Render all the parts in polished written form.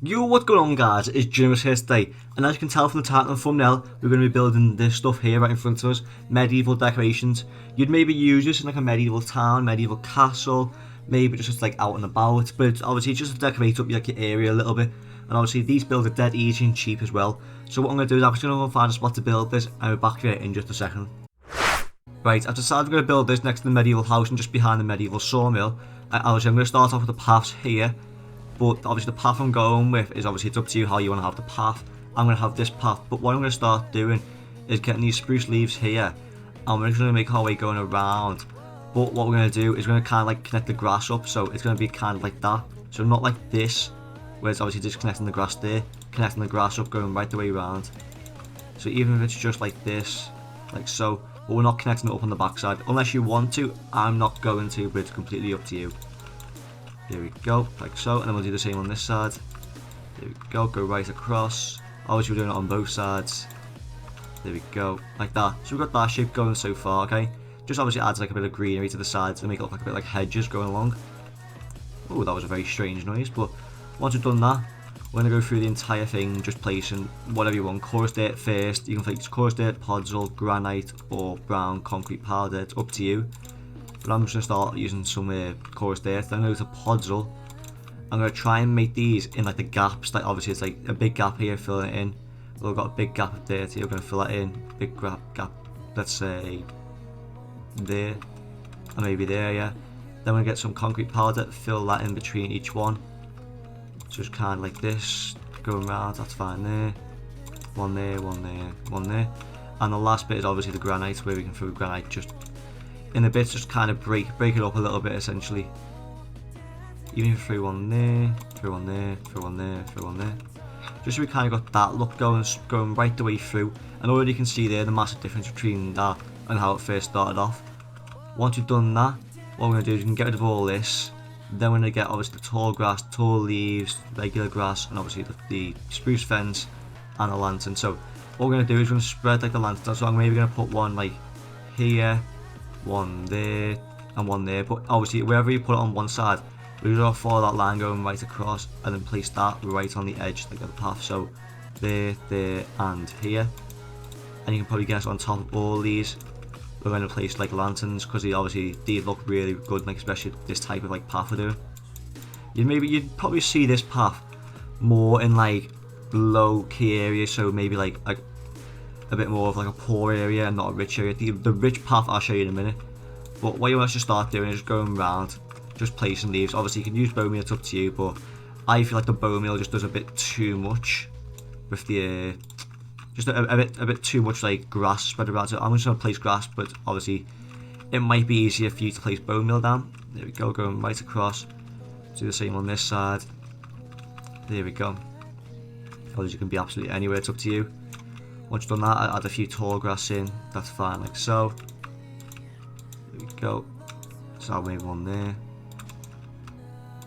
Yo, what's going on guys, it's Generous here today, and as you can tell from the title and thumbnail, we're going to be building this stuff here right in front of us, medieval decorations. You'd maybe use this in like a medieval town, medieval castle, maybe just like out and about, but it's obviously just to decorate up like your area a little bit, and obviously these builds are dead easy and cheap as well. So what I'm going to do is I'm just going to go find a spot to build this, and we'll be back here in just a second. Right, I've decided I'm going to build this next to the medieval house and just behind the medieval sawmill. Obviously I'm going to start off with the paths here. But obviously the path I'm going with is obviously it's up to you how you want to have the path. I'm going to have this path, but what I'm going to start doing is getting these spruce leaves here, and we're just going to make our way going around. But what we're going to do is we're going to kind of like connect the grass up, so it's going to be kind of like that. So not like this, where it's obviously just connecting the grass there, connecting the grass up going right the way around. So even if it's just like this, like so, but we're not connecting it up on the backside. Unless you want to, I'm not going to, but it's completely up to you. There we go, like so, and then we'll do the same on this side. There we go right across. Obviously we're doing it on both sides. There we go, like that. So we've got that shape going so far, okay? Just obviously adds like a bit of greenery to the sides to make it look like a bit like hedges going along. Oh, that was a very strange noise, but once we've done that, we're going to go through the entire thing, just placing whatever you want. Coarse dirt first, you can place coarse dirt, podzol, granite, or brown concrete powder, it's up to you. But I'm just going to start using some coarse dirt. Then I'm going to go to podzol. I'm going to try and make these in like the gaps. Like obviously it's like a big gap here, fill it in. We've got a big gap of dirt here, we're going to fill that in. Big gap, let's say there, and maybe there, yeah. Then we're going to get some concrete powder, fill that in between each one. So just kind of like this, going around, that's fine there. One there, one there, one there. And the last bit is obviously the granite, where we can throw granite just in the bits, just kind of break it up a little bit essentially. Even if you throw one there, throw one there, throw one there, throw one there. Just so we kind of got that look going right the way through. And already you can see there the massive difference between that and how it first started off. Once you've done that, what we're going to do is we can get rid of all this. Then we're going to get obviously the tall grass, tall leaves, regular grass, and obviously the spruce fence and the lantern. So what we're going to do is we're going to spread like the lantern. So I'm maybe going to put one like here, one there, and one there. But obviously wherever you put it on one side, we're going to follow that line going right across, and then place that right on the edge like of the path. So there, and here. And you can probably guess on top of all these, we're going to place like lanterns, because they look really good, like especially this type of like path we're doing. You'd probably see this path more in like low key areas, so maybe like a bit more of like a poor area and not a rich area. The rich path I'll show you in a minute. But what you want to start doing is just going around, just placing leaves. Obviously you can use bone meal, it's up to you, but I feel like the bone meal just does a bit too much with the just a bit too much like grass spread around. So I'm just going to place grass, but obviously it might be easier for you to place bone meal down. There we go, going right across. Do the same on this side. There we go. Obviously you can be absolutely anywhere, it's up to you. Once you've done that, I add a few tall grass in, that's fine, like so. There we go. So maybe one there,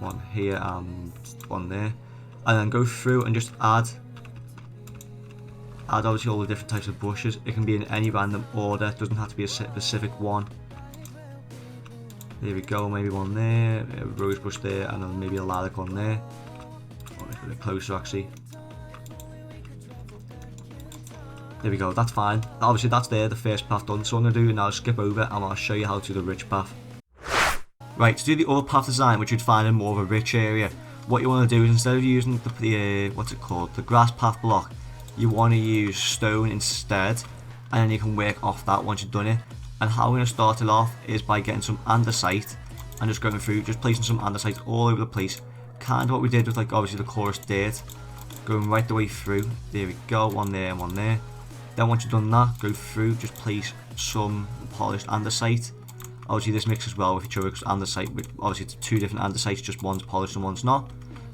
one here, and one there. And then go through and just add obviously all the different types of bushes. It can be in any random order, it doesn't have to be a specific one. There we go, maybe one there, a rose bush there, and then maybe a lilac one there. Oh, a bit closer actually. There we go, that's fine. Obviously that's there, the first path done. So what I'm going to do now is skip over and I'll show you how to do the rich path. Right, to do the other path design, which you'd find in more of a rich area, what you want to do is instead of using the what's it called, the grass path block, you want to use stone instead, and then you can work off that once you've done it. And how we're going to start it off is by getting some andesite and just going through, just placing some andesite all over the place. Kind of what we did with like obviously the coarse dirt, going right the way through. There we go, one there and one there. Then once you've done that, go through, just place some polished andesite. Obviously this mixes well with each other because andesite, obviously it's two different andesites, just one's polished and one's not.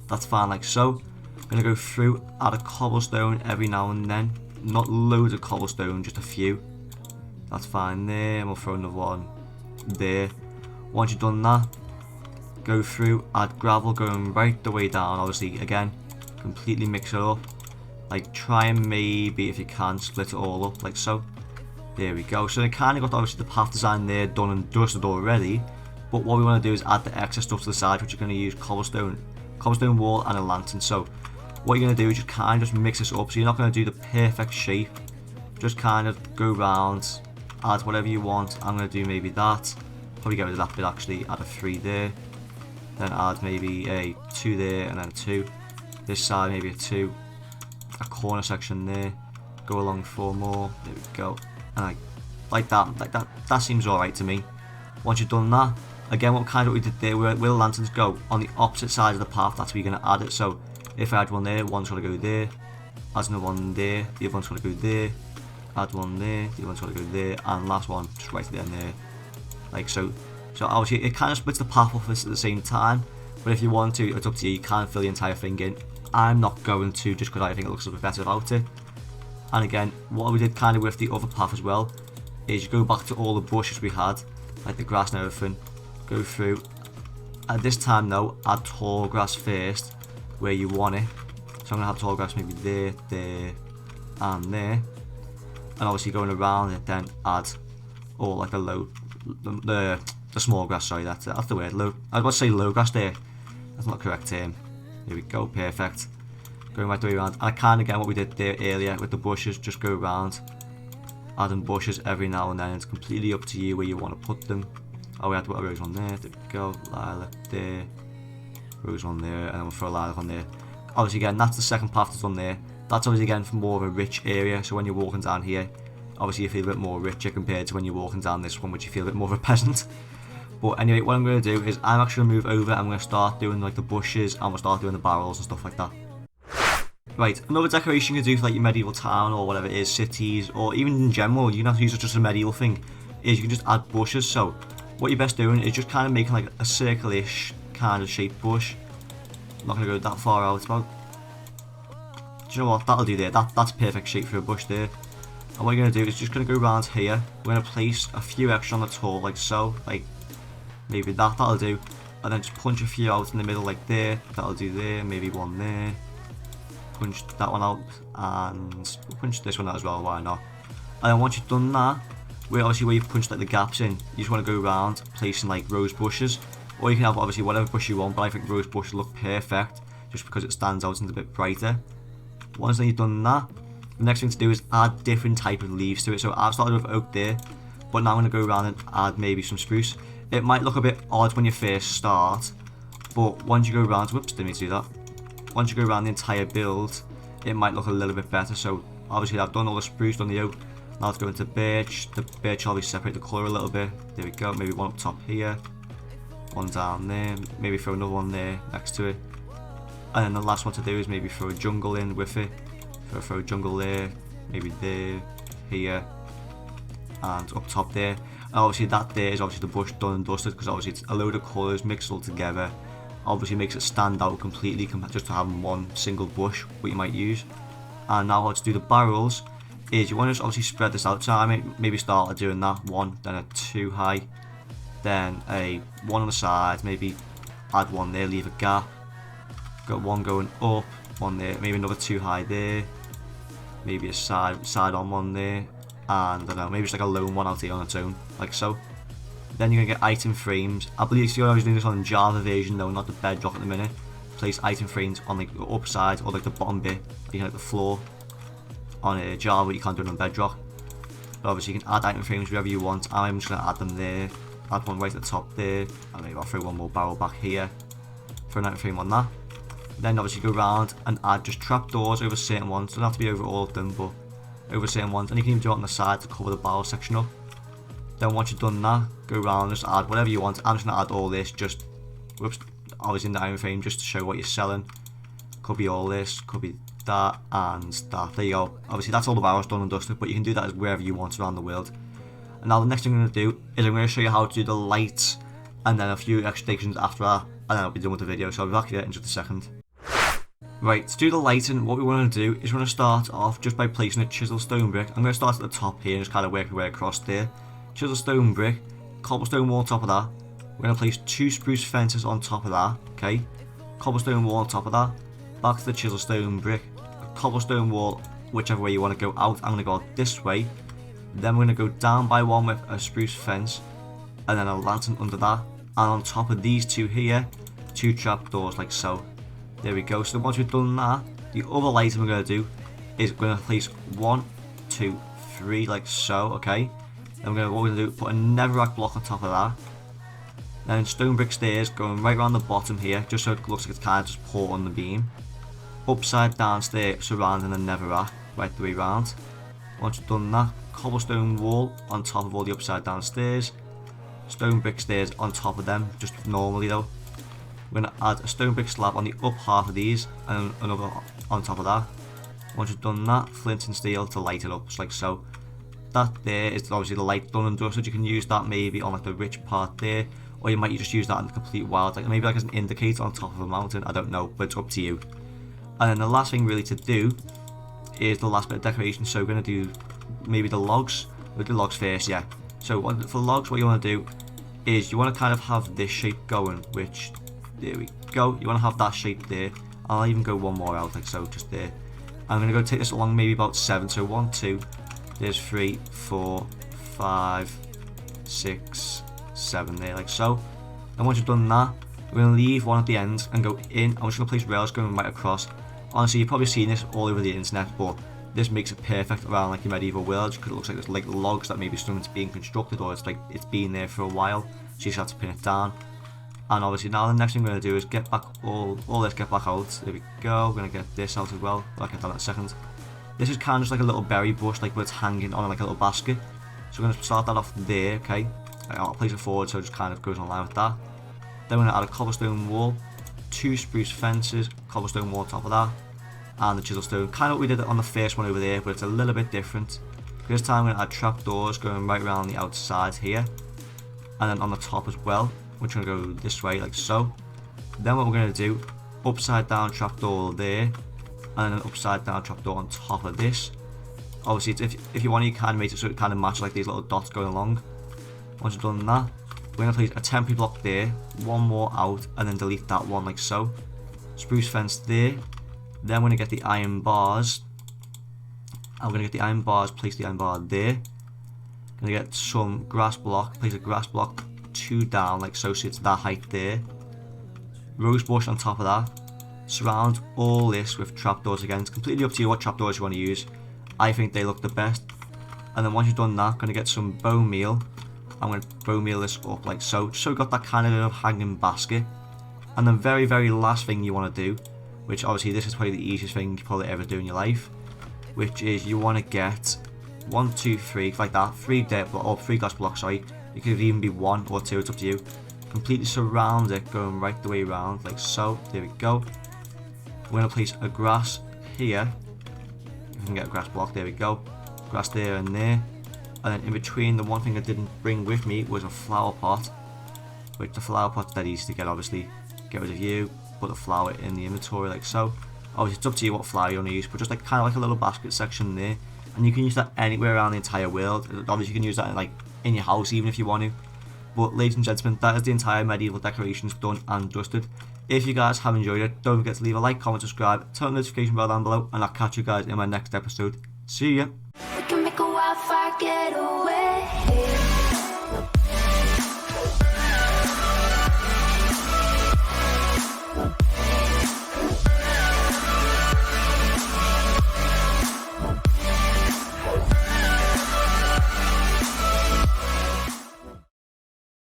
That's fine like so. I'm going to go through, add a cobblestone every now and then. Not loads of cobblestone, just a few. That's fine there, and we'll throw another one there. Once you've done that, go through, add gravel going right the way down. Obviously again, completely mix it up. Like try and maybe, if you can, split it all up like so. There we go. So they kind of got obviously the path design there done and dusted already. But what we want to do is add the extra stuff to the side, which you're going to use cobblestone wall and a lantern. So what you're going to do is just kind of just mix this up. So you're not going to do the perfect shape. Just kind of go round, add whatever you want. I'm going to do maybe that. Probably get rid of that bit actually, add a 3 there. Then add maybe a 2 there and then a 2. This side maybe a 2. A corner section there. Go along 4 more. There we go. And like that. That seems alright to me. Once you've done that, again what we did there, where the lanterns go on the opposite side of the path, that's where you're going to add it. So if I add one there, one's going to go there. Add another one there, the other one's going to go there. Add one there, the other one's going to go there. And last one, just right there and there. Like so. So obviously it kind of splits the path off at the same time. But if you want to, it's up to you. You can fill the entire thing in. I'm not going to, just because I think it looks a bit better without it. And again, what we did kind of with the other path as well, is you go back to all the bushes we had, like the grass and everything, go through. At this time though, add tall grass first, where you want it. So I'm going to have tall grass maybe there, there, and there. And obviously going around it, then add all like the small grass, sorry, that's the word, low. I was about to say low grass there, that's not the correct term. Here we go, perfect. Going right the way around. And I kind of get what we did there earlier with the bushes, just go around, adding bushes every now and then. It's completely up to you where you want to put them. Oh, we had to put a rose on there, there we go, lilac there, rose on there, and then we'll throw a lilac on there. Obviously again, that's the second path that's on there. That's obviously again for more of a rich area, so when you're walking down here, obviously you feel a bit more richer compared to when you're walking down this one, which you feel a bit more of a peasant. But anyway, what I'm going to do is I'm actually going to move over. I'm going to start doing like the bushes, and we'll start doing the barrels and stuff like that. Right, another decoration you can do for like your medieval town or whatever it is, cities, or even in general, you don't have to use it just a medieval thing, is you can just add bushes. So what you're best doing is just kind of making like a circle-ish kind of shaped bush. I'm not going to go that far out. It's about, do you know what, that'll do there. That's perfect shape for a bush there. And what you're going to do is just going to go around here. We're going to place a few extra on the top like so, like maybe that'll do, and then just punch a few out in the middle like there, that'll do there, maybe one there, punch that one out, and punch this one out as well, why not? And then once you've done that, where you've punched like the gaps in, you just want to go around placing like rose bushes, or you can have obviously whatever bush you want, but I think rose bushes look perfect, just because it stands out and it's a bit brighter. Once then you've done that, the next thing to do is add different type of leaves to it. So I've started with oak there, but now I'm going to go around and add maybe some spruce. It might look a bit odd when you first start, but once you go around, whoops, didn't mean to do that. Once you go around the entire build, it might look a little bit better. So obviously I've done all the spruce, done the oak. Now let's go into birch. The birch obviously separate the colour a little bit. There we go, maybe one up top here, one down there, maybe throw another one there next to it. And then the last one to do is maybe throw a jungle in with it. Throw a jungle there, maybe there, here, and up top there. And obviously that there is obviously the bush done and dusted, because obviously it's a load of colours mixed all together. Obviously makes it stand out completely just to having one single bush, what you might use. And now how to do the barrels is you want to just obviously spread this out. So I might maybe start doing that one, then a 2 high, then a 1 on the side, maybe add one there, leave a gap. Got one going up, one there, maybe another 2 high there, maybe a side on one there. And I don't know, maybe just like a lone one out here on its own, like so. Then you're going to get item frames. I believe I was doing this on the Java version though, not the Bedrock at the minute. Place item frames on like the upside or like the bottom bit, like the floor. On Java you can't do it on Bedrock. But obviously you can add item frames wherever you want. I'm just going to add them there. Add one right at the top there. And maybe I'll throw one more barrel back here. Throw an item frame on that. Then obviously go around and add just trapdoors over certain ones. Doesn't have to be over all of them, but over certain ones, and you can even do it on the side to cover the barrel section up. Then once you've done that, go around and just add whatever you want. I'm just going to add all this, just, whoops, obviously in the iron frame, just to show what you're selling. Could be all this, could be that, and that. There you go. Obviously that's all the barrels done and dusted, but you can do that as wherever you want around the world. And now the next thing I'm going to do is I'm going to show you how to do the lights, and then a few extra stations after that, and then I'll be done with the video, so I'll be back here in just a second. Right, to do the lighting, what we want to do is we're going to start off just by placing a chisel stone brick. I'm going to start at the top here and just kind of work our way across there. Chisel stone brick, cobblestone wall on top of that. We're going to place 2 spruce fences on top of that, okay? Cobblestone wall on top of that. Back to the chisel stone brick. A cobblestone wall, whichever way you want to go out. I'm going to go out this way. Then we're going to go down by one with a spruce fence. And then a lantern under that. And on top of these 2 here, 2 trapdoors like so. There we go. So once we've done that, The other item we're going to do is we're going to place 1, 2, 3 like so, okay? Then what we're going to do, put a netherrack block on top of that. Then stone brick stairs going right around the bottom here, just so it looks like it's kind of just poured on the beam. Upside down stair surrounding the netherrack, right the way round. Once you've done that, cobblestone wall on top of all the upside down stairs. Stone brick stairs on top of them, just normally though. We're going to add a stone brick slab on the up half of these, and another on top of that. Once you've done that, flint and steel to light it up, just like so. That there is obviously the light done and dusted. You can use that maybe on like the rich part there, or you might just use that in the complete wild, like maybe like as an indicator on top of a mountain, I don't know, but it's up to you. And then the last thing really to do is the last bit of decoration, so we're going to do maybe the logs. We'll do logs first, yeah. So for logs, what you want to do is you want to kind of have this shape going, which, there we go, you want to have that shape there. I'll even go one more out, like so, just there. I'm going to go take this along maybe about 7, so 1, 2, there's 3, 4, 5, 6, 7 there, like so. And once you've done that, we're going to leave one at the end and go in. I'm just going to place rails going right across. Honestly, you've probably seen this all over the internet, but this makes it perfect around like your medieval world, because it looks like there's like logs that maybe something's being constructed, or it's like it's been there for a while, so you just have to pin it down. And obviously now the next thing we're going to do is get back all this, get back out. There we go. We're going to get this out as well. I'll get that in a second. This is kind of just like a little berry bush, like where it's hanging on like a little basket. So we're going to start that off there, okay? I'll place it forward so it just kind of goes on line with that. Then we're going to add a cobblestone wall, 2 spruce fences, cobblestone wall on top of that, and the chisel stone. Kind of what we did on the first one over there, but it's a little bit different. This time we're going to add trapdoors going right around the outside here, and then on the top as well. We're going to go this way like so. Then what we're going to do, upside down trapdoor there, and then an upside down trapdoor on top of this. Obviously if you want, you can make it so it kind of matches like these little dots going along. Once you've done that, we're going to place a temporary block there, one more out, and then delete that one like so. Spruce fence there. Then we're going to get the iron bars. I'm going to get the iron bars, place the iron bar there. Going to get some grass block, place a grass block 2 down like so, so it's that height there. Rose bush on top of that. Surround all this with trapdoors again. It's completely up to you what trapdoors you want to use. I think they look the best. And then once you've done that, going to get some bone meal. I'm going to bone meal this up like so, just so we've got that kind of hanging basket. And the very, very last thing you want to do, which obviously this is probably the easiest thing you probably ever do in your life, which is you want to get 1, 2, 3, like that, 3 dirt or 3 glass blocks, sorry. It could even be 1 or 2, it's up to you. Completely surround it, going right the way around, like so. There we go. We're going to place a grass here. If we can get a grass block, there we go. Grass there and there. And then in between, the one thing I didn't bring with me was a flower pot. Which the flower pot's dead easy to get, obviously. Get rid of you, put the flower in the inventory, like so. Obviously, it's up to you what flower you want to use, but just like kind of like a little basket section there. And you can use that anywhere around the entire world. Obviously, you can use that in, like in your house, even if you want to. But ladies and gentlemen, that is the entire medieval decorations done and dusted. If you guys have enjoyed it, don't forget to leave a like, comment, subscribe, turn the notification bell down below, and I'll catch you guys in my next episode. See ya!